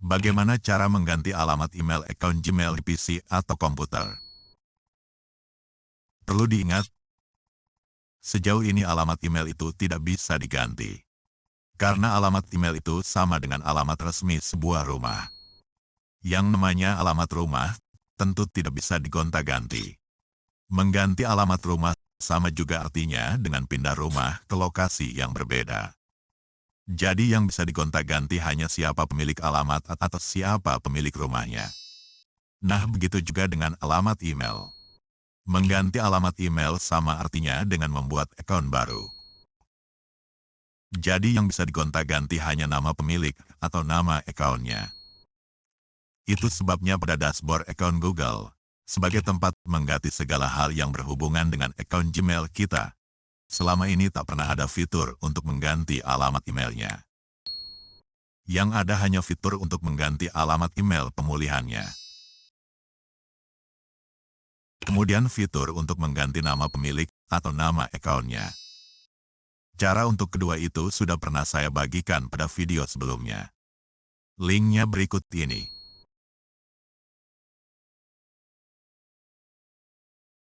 Bagaimana cara mengganti alamat email akun Gmail di PC atau komputer? Perlu diingat, sejauh ini alamat email itu tidak bisa diganti. Karena alamat email itu sama dengan alamat resmi sebuah rumah. Yang namanya alamat rumah, tentu tidak bisa digonta-ganti. Mengganti alamat rumah sama juga artinya dengan pindah rumah ke lokasi yang berbeda. Jadi yang bisa digonta-ganti hanya siapa pemilik alamat atau siapa pemilik rumahnya. Nah, begitu juga dengan alamat email. Mengganti alamat email sama artinya dengan membuat akun baru. Jadi yang bisa digonta-ganti hanya nama pemilik atau nama akunnya. Itu sebabnya pada dashboard akun Google, sebagai tempat mengganti segala hal yang berhubungan dengan akun Gmail kita, selama ini tak pernah ada fitur untuk mengganti alamat emailnya. Yang ada hanya fitur untuk mengganti alamat email pemulihannya. Kemudian fitur untuk mengganti nama pemilik atau nama akunnya. Cara untuk kedua itu sudah pernah saya bagikan pada video sebelumnya. Linknya berikut ini.